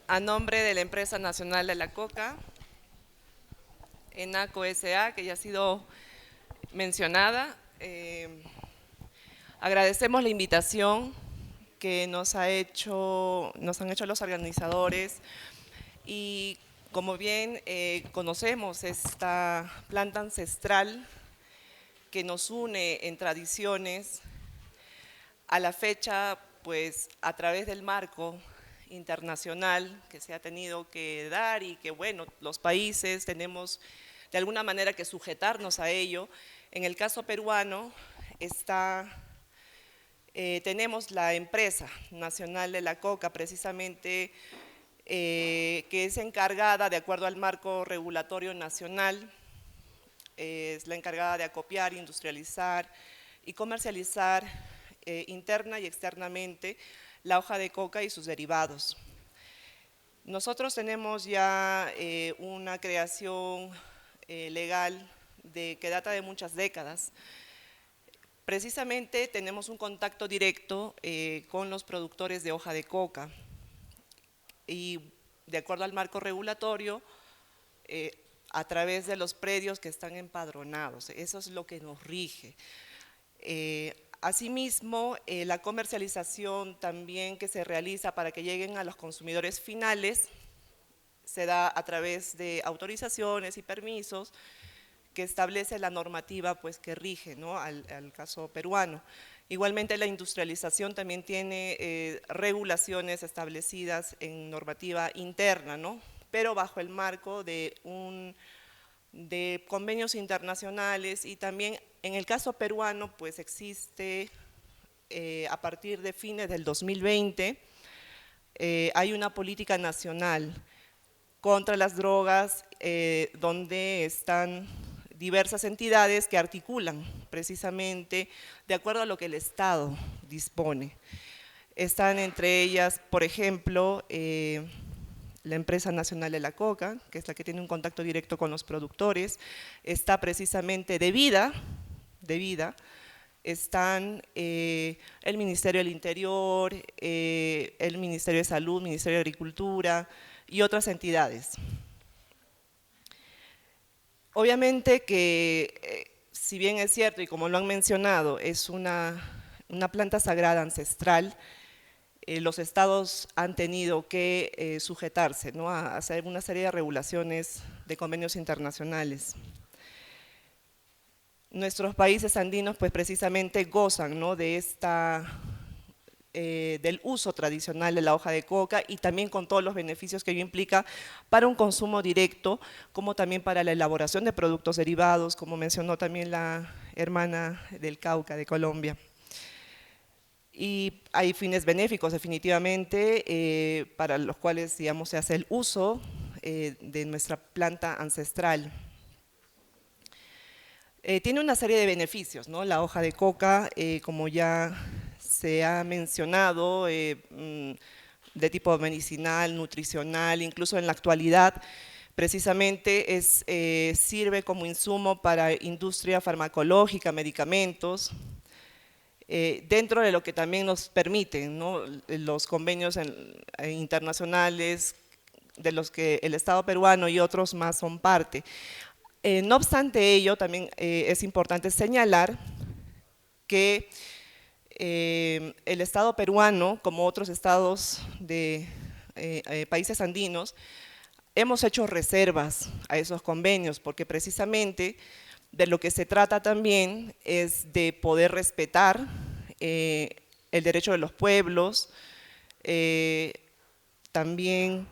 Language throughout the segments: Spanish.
A nombre de la Empresa Nacional de la Coca, ENACO S.A., que ya ha sido mencionada, agradecemos la invitación que nos han hecho los organizadores y como bien conocemos esta planta ancestral que nos une en tradiciones, a la fecha, pues a través del marco internacional que se ha tenido que dar y que, bueno, los países tenemos de alguna manera que sujetarnos a ello. En el caso peruano tenemos la Empresa Nacional de la Coca, precisamente, que es encargada, de acuerdo al marco regulatorio nacional, es la encargada de acopiar, industrializar y comercializar interna y externamente la hoja de coca y sus derivados. Nosotros tenemos ya una creación legal que data de muchas décadas. Precisamente tenemos un contacto directo con los productores de hoja de coca y de acuerdo al marco regulatorio, a través de los predios que están empadronados. Eso es lo que nos rige. Asimismo, la comercialización también que se realiza para que lleguen a los consumidores finales se da a través de autorizaciones y permisos que establece la normativa pues, que rige, ¿no? al caso peruano. Igualmente la industrialización también tiene regulaciones establecidas en normativa interna, ¿no? Pero bajo el marco de convenios internacionales y también en el caso peruano pues existe a partir de fines del 2020 hay una política nacional contra las drogas donde están diversas entidades que articulan precisamente de acuerdo a lo que el Estado dispone. Están entre ellas, por ejemplo, la Empresa Nacional de la Coca, que es la que tiene un contacto directo con los productores, está precisamente de vida, están el Ministerio del Interior, el Ministerio de Salud, Ministerio de Agricultura y otras entidades. Obviamente que, si bien es cierto, y como lo han mencionado, es una planta sagrada ancestral, los estados han tenido que sujetarse, ¿no? a hacer una serie de regulaciones de convenios internacionales. Nuestros países andinos pues precisamente gozan, ¿no? de del uso tradicional de la hoja de coca y también con todos los beneficios que ello implica para un consumo directo, como también para la elaboración de productos derivados, como mencionó también la hermana del Cauca de Colombia. Y hay fines benéficos definitivamente para los cuales, digamos, se hace el uso de nuestra planta ancestral. Tiene una serie de beneficios, ¿no? La hoja de coca, como ya se ha mencionado, de tipo medicinal, nutricional, incluso en la actualidad, precisamente sirve como insumo para industria farmacológica, medicamentos, dentro de lo que también nos permiten, ¿no? los convenios internacionales de los que el Estado peruano y otros más son parte. No obstante ello, también es importante señalar que el Estado peruano, como otros estados de países andinos, hemos hecho reservas a esos convenios, porque precisamente de lo que se trata también es de poder respetar el derecho de los pueblos, también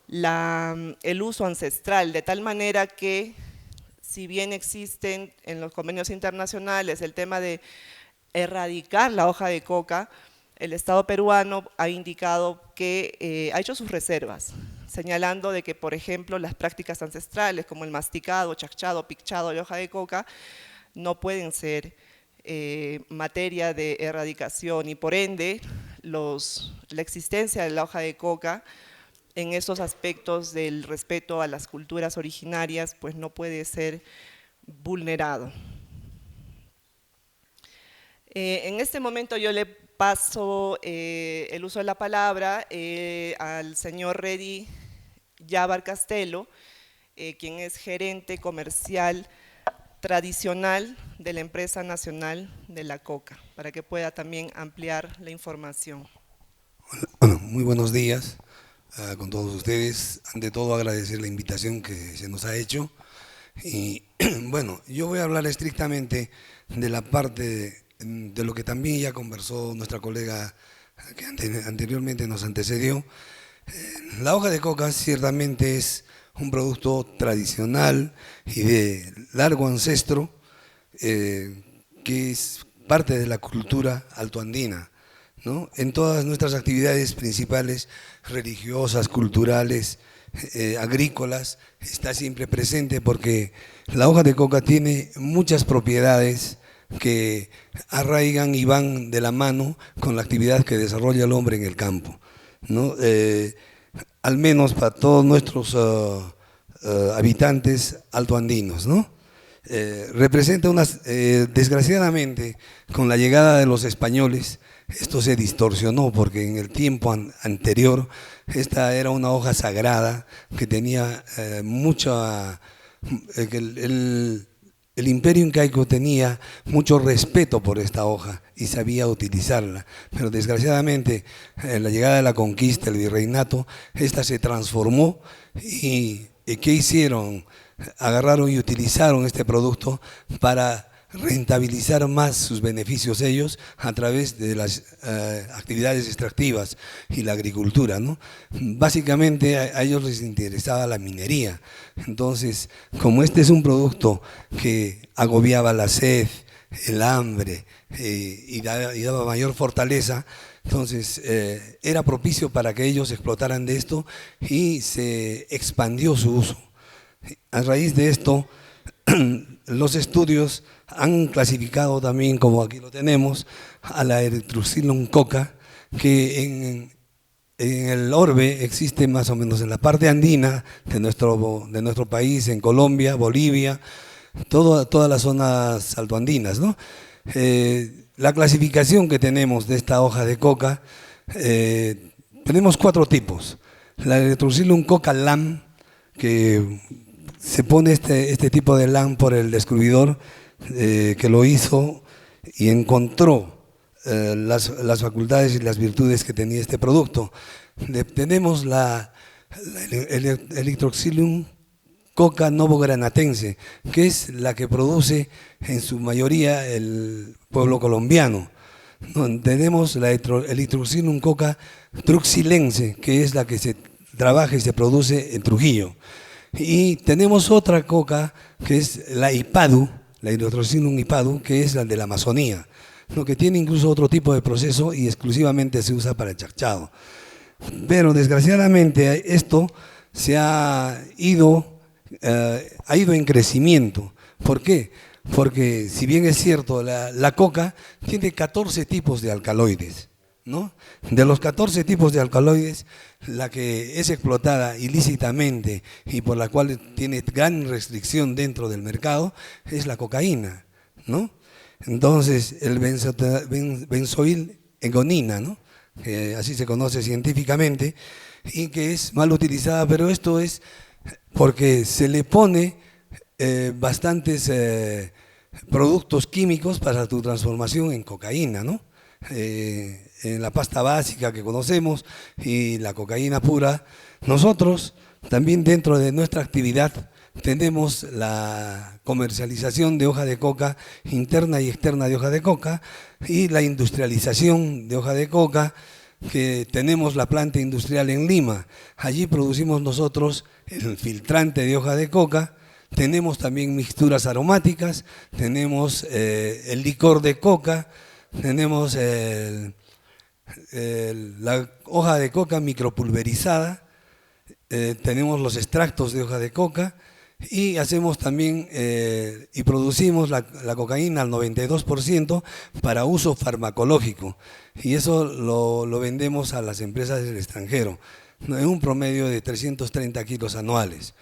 el uso ancestral, de tal manera que si bien existen en los convenios internacionales el tema de erradicar la hoja de coca, el Estado peruano ha indicado que ha hecho sus reservas, señalando de que, por ejemplo, las prácticas ancestrales como el masticado, chachado, pichado de hoja de coca no pueden ser materia de erradicación y por ende la existencia de la hoja de coca en esos aspectos del respeto a las culturas originarias pues no puede ser vulnerado. En este momento yo le paso el uso de la palabra al señor Reddy Yabar Castelo, quien es gerente comercial tradicional de la empresa nacional de la coca, para que pueda también ampliar la información. Bueno, muy buenos días con todos ustedes. Ante todo, agradecer la invitación que se nos ha hecho. Y bueno, yo voy a hablar estrictamente de la parte de lo que también ya conversó nuestra colega que anteriormente nos antecedió. La hoja de coca ciertamente es un producto tradicional y de largo ancestro que es parte de la cultura altoandina, ¿no? En todas nuestras actividades principales, religiosas, culturales, agrícolas, está siempre presente porque la hoja de coca tiene muchas propiedades que arraigan y van de la mano con la actividad que desarrolla el hombre en el campo, ¿no? Al menos para todos nuestros habitantes altoandinos, ¿no? Representa unas, desgraciadamente, con la llegada de los españoles, esto se distorsionó porque en el tiempo anterior esta era una hoja sagrada que tenía mucha, el imperio incaico tenía mucho respeto por esta hoja y sabía utilizarla, pero desgraciadamente en la llegada de la conquista, el virreinato, esta se transformó y ¿qué hicieron? Agarraron y utilizaron este producto para rentabilizar más sus beneficios ellos a través de las actividades extractivas y la agricultura, ¿no? Básicamente a ellos les interesaba la minería. Entonces, como este es un producto que agobiaba la sed, el hambre y daba mayor fortaleza, entonces era propicio para que ellos explotaran de esto y se expandió su uso. A raíz de esto, los estudios han clasificado también, como aquí lo tenemos, a la Erythrocylum coca, que en el orbe existe más o menos en la parte andina de nuestro país, en Colombia, Bolivia, todas las zonas altoandinas, ¿no? La clasificación que tenemos de esta hoja de coca, tenemos 4 tipos. La Erythrocylum coca lam, que se pone este tipo de lam por el descubridor que lo hizo y encontró las facultades y las virtudes que tenía este producto. Tenemos el Erythrocylum coca novogranatense, que es la que produce en su mayoría el pueblo colombiano. Tenemos la Erythrocylum coca truxilense, que es la que se trabaja y se produce en Trujillo. Y tenemos otra coca que es la Ipadu, la Erythrocylum Ipadu, que es la de la Amazonía, lo que tiene incluso otro tipo de proceso y exclusivamente se usa para el chacchado. Pero desgraciadamente esto se ha ido en crecimiento. ¿Por qué? Porque si bien es cierto, la coca tiene 14 tipos de alcaloides, ¿no? De los 14 tipos de alcaloides, la que es explotada ilícitamente y por la cual tiene gran restricción dentro del mercado es la cocaína, ¿no? Entonces, el benzoilengonina, ¿no? Así se conoce científicamente, y que es mal utilizada, pero esto es porque se le pone bastantes productos químicos para su transformación en cocaína, ¿no? En la pasta básica que conocemos y la cocaína pura. Nosotros también dentro de nuestra actividad tenemos la comercialización de hoja de coca interna y externa de hoja de coca y la industrialización de hoja de coca, que tenemos la planta industrial en Lima. Allí producimos nosotros el filtrante de hoja de coca, tenemos también mixturas aromáticas, tenemos el licor de coca, tenemos la hoja de coca micropulverizada, tenemos los extractos de hoja de coca y hacemos también y producimos la cocaína al 92% para uso farmacológico, y eso lo vendemos a las empresas del extranjero en un promedio de 330 kilos anuales.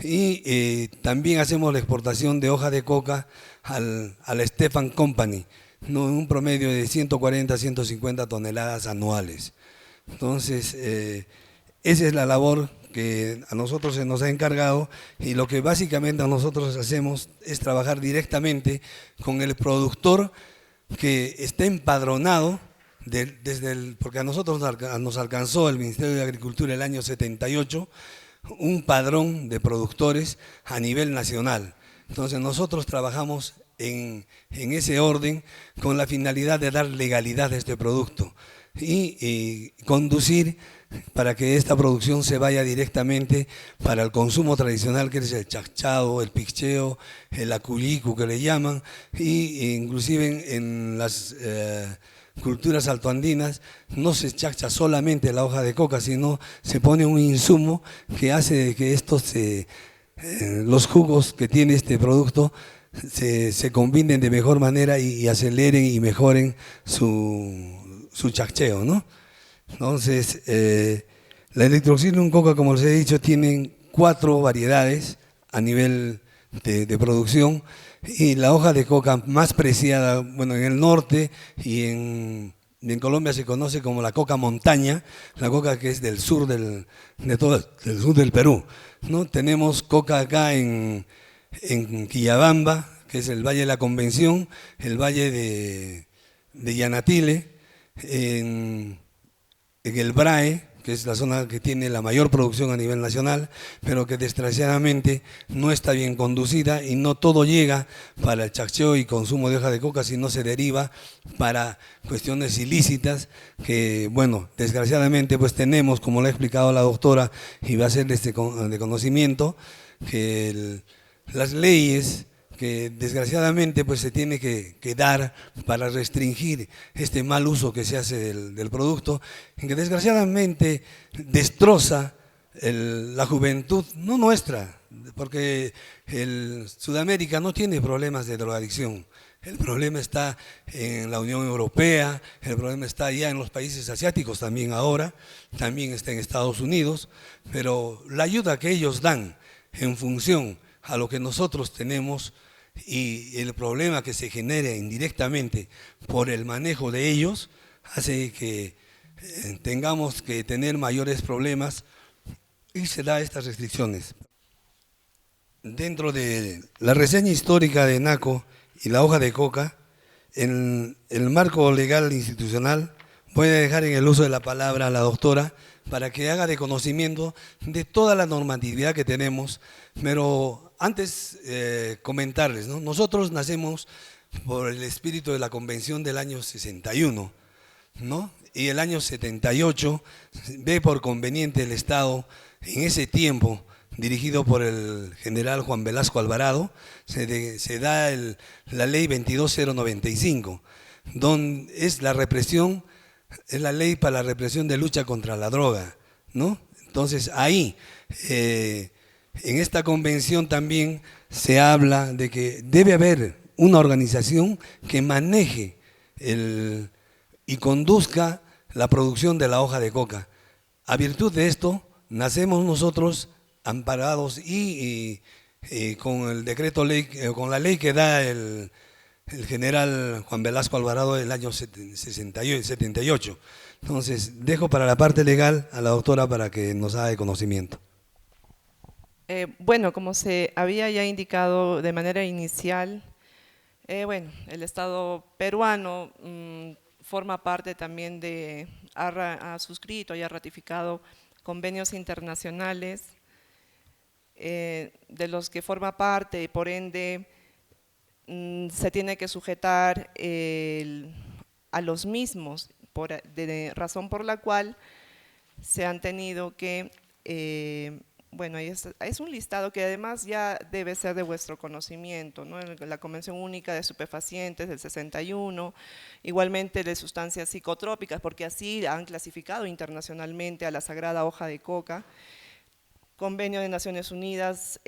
Y también hacemos la exportación de hoja de coca a la Stefan Company, ¿no? En un promedio de 140 a 150 toneladas anuales. Entonces, esa es la labor que a nosotros se nos ha encargado, y lo que básicamente nosotros hacemos es trabajar directamente con el productor que está empadronado, porque a nosotros nos alcanzó el Ministerio de Agricultura el año 78 un padrón de productores a nivel nacional. Entonces nosotros trabajamos en ese orden con la finalidad de dar legalidad a este producto y conducir para que esta producción se vaya directamente para el consumo tradicional, que es el chachado, el picheo, el acuyicu que le llaman, y inclusive en las culturas altoandinas no se chacha solamente la hoja de coca, sino se pone un insumo que hace que los jugos que tiene este producto se combinen de mejor manera y aceleren y mejoren su chacheo, ¿no? Entonces, la Electroxylum coca, como les he dicho, tienen 4 variedades a nivel de producción, y la hoja de coca más preciada, bueno, en el norte y en Colombia se conoce como la coca montaña, la coca que es del sur del sur del Perú, ¿no? Tenemos coca acá en Quillabamba, que es el Valle de la Convención, el Valle de Yanatile, en el BRAE, que es la zona que tiene la mayor producción a nivel nacional, pero que desgraciadamente no está bien conducida y no todo llega para el chacheo y consumo de hoja de coca, sino se deriva para cuestiones ilícitas que, bueno, desgraciadamente pues tenemos, como lo ha explicado la doctora, y va a ser de conocimiento, que las leyes que desgraciadamente pues se tiene que dar para restringir este mal uso que se hace del producto, en que desgraciadamente destroza la juventud, no nuestra, porque Sudamérica no tiene problemas de drogadicción. El problema está en la Unión Europea, el problema está ya en los países asiáticos también ahora, también está en Estados Unidos, pero la ayuda que ellos dan en función a lo que nosotros tenemos y el problema que se genera indirectamente por el manejo de ellos hace que tengamos que tener mayores problemas, y se da estas restricciones. Dentro de la reseña histórica de NACO y la hoja de coca, en el marco legal institucional, voy a dejar en el uso de la palabra a la doctora para que haga de conocimiento de toda la normatividad que tenemos, pero antes comentarles, ¿no? Nosotros nacemos por el espíritu de la Convención del año 61, ¿no? Y el año 78 ve por conveniente el Estado, en ese tiempo, dirigido por el general Juan Velasco Alvarado, se da la ley 22095, donde es la represión, es la ley para la represión de lucha contra la droga, ¿no? Entonces ahí, en esta convención también se habla de que debe haber una organización que maneje y conduzca la producción de la hoja de coca. A virtud de esto, nacemos nosotros amparados y con el decreto ley, con la ley que da el general Juan Velasco Alvarado del año 78. Entonces, dejo para la parte legal a la doctora para que nos haga de conocimiento. Bueno, como se había ya indicado de manera inicial, bueno, el Estado peruano forma parte también ha suscrito y ha ratificado convenios internacionales de los que forma parte, y por ende se tiene que sujetar a los mismos, razón por la cual se han tenido que, bueno, es un listado que además ya debe ser de vuestro conocimiento, ¿no? La Convención Única de Estupefacientes del 61, igualmente de sustancias psicotrópicas, porque así han clasificado internacionalmente a la sagrada hoja de coca. Convenio de Naciones Unidas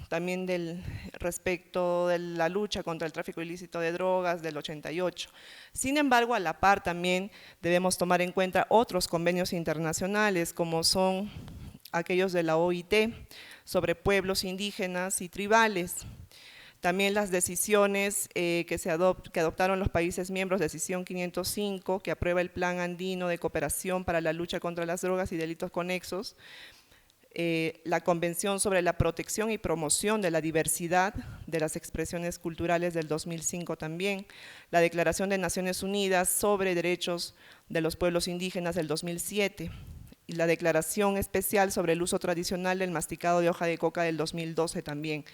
también respecto de la lucha contra el tráfico ilícito de drogas del 88. Sin embargo, a la par también debemos tomar en cuenta otros convenios internacionales, como son aquellos de la OIT sobre pueblos indígenas y tribales. También las decisiones que adoptaron los países miembros, decisión 505, que aprueba el Plan Andino de Cooperación para la Lucha contra las Drogas y Delitos Conexos, la Convención sobre la Protección y Promoción de la Diversidad de las Expresiones Culturales del 2005 también, la Declaración de Naciones Unidas sobre Derechos de los Pueblos Indígenas del 2007, y la Declaración Especial sobre el Uso Tradicional del Masticado de Hoja de Coca del 2012 también.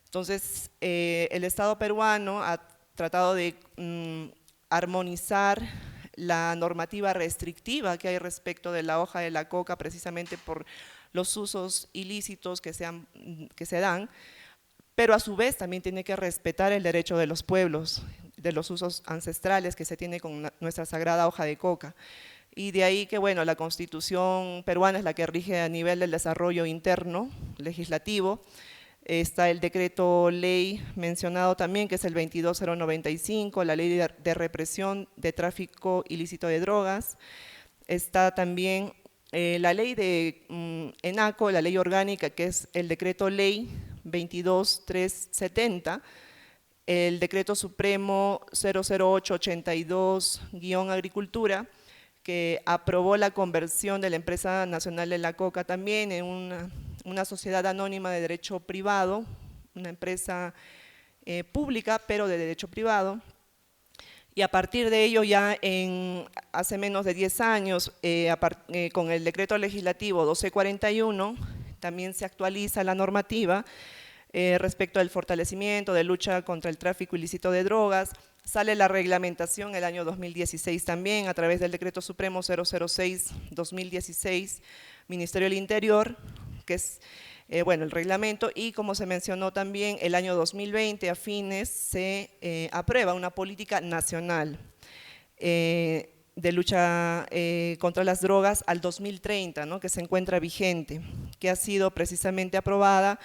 Entonces, el Estado peruano ha tratado de armonizar la normativa restrictiva que hay respecto de la hoja de la coca, precisamente por los usos ilícitos que se dan, pero a su vez también tiene que respetar el derecho de los pueblos, de los usos ancestrales que se tiene con nuestra sagrada hoja de coca. Y de ahí que, bueno, la Constitución peruana es la que rige a nivel del desarrollo interno, legislativo. Está el decreto ley mencionado también, que es el 22095, la ley de represión de tráfico ilícito de drogas. Está también la ley de ENACO, la ley orgánica, que es el decreto ley 22370, el decreto supremo 00882-agricultura, que aprobó la conversión de la Empresa Nacional de la Coca también en una sociedad anónima de derecho privado, una empresa pública, pero de derecho privado. Y a partir de ello, ya hace menos de 10 años, con el decreto legislativo 1241, también se actualiza la normativa respecto al fortalecimiento de lucha contra el tráfico ilícito de drogas. Sale la reglamentación el año 2016 también, a través del decreto supremo 006-2016, Ministerio del Interior, que es el reglamento, y como se mencionó también, el año 2020, a fines, se aprueba una política nacional de lucha contra las drogas al 2030, ¿no?, que se encuentra vigente, que ha sido precisamente aprobada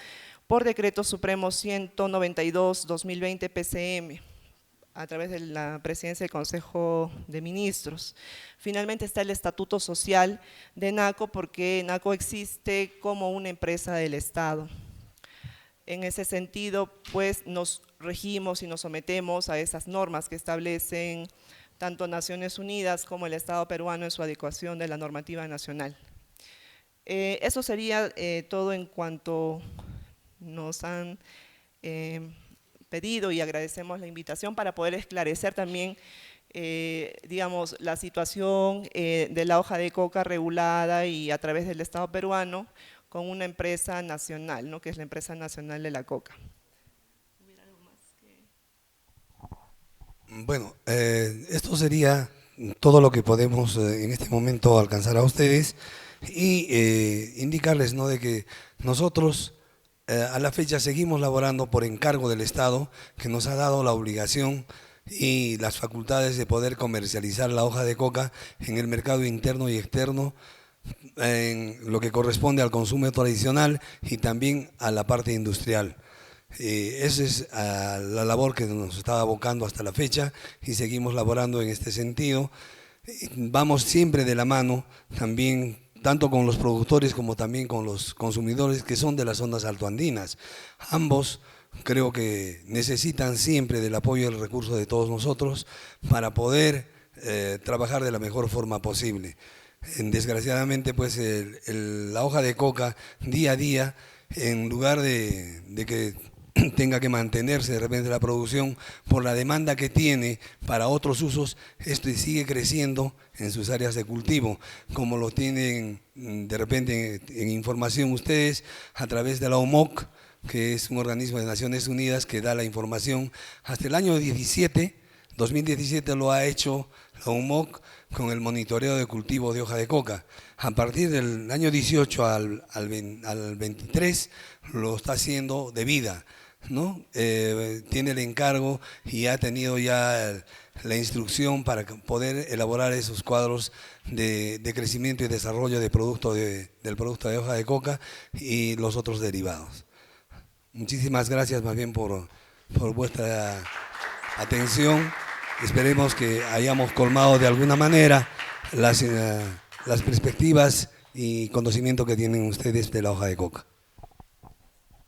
por decreto supremo 192-2020 PCM, a través de la presidencia del Consejo de Ministros. Finalmente está el estatuto social de NACO, porque NACO existe como una empresa del Estado. En ese sentido, pues nos regimos y nos sometemos a esas normas que establecen tanto Naciones Unidas como el Estado peruano en su adecuación de la normativa nacional. Eso sería todo en cuanto nos han pedido, y agradecemos la invitación para poder esclarecer también, digamos, la situación de la hoja de coca regulada y a través del Estado peruano con una empresa nacional, ¿no?, que es la Empresa Nacional de la Coca. Bueno, esto sería todo lo que podemos en este momento alcanzar a ustedes, y indicarles, ¿no?, de que nosotros a la fecha seguimos laborando por encargo del Estado, que nos ha dado la obligación y las facultades de poder comercializar la hoja de coca en el mercado interno y externo, en lo que corresponde al consumo tradicional y también a la parte industrial. Esa es la labor que nos está abocando hasta la fecha, y seguimos laborando en este sentido. Vamos siempre de la mano también, tanto con los productores como también con los consumidores que son de las zonas altoandinas. Ambos creo que necesitan siempre del apoyo y el recurso de todos nosotros para poder trabajar de la mejor forma posible. Desgraciadamente, pues la hoja de coca día a día, en lugar de que tenga que mantenerse de repente la producción por la demanda que tiene para otros usos, esto sigue creciendo en sus áreas de cultivo, como lo tienen de repente en información ustedes a través de la OMOC, que es un organismo de Naciones Unidas que da la información. Hasta el año 2017 lo ha hecho la OMOC con el monitoreo de cultivo de hoja de coca. A partir del año 18 al 23 lo está haciendo de vida, ¿no? Tiene el encargo y ha tenido ya la instrucción para poder elaborar esos cuadros de crecimiento y desarrollo del producto de hoja de coca y los otros derivados. Muchísimas gracias más bien por vuestra atención. Esperemos que hayamos colmado de alguna manera las perspectivas y conocimiento que tienen ustedes de la hoja de coca.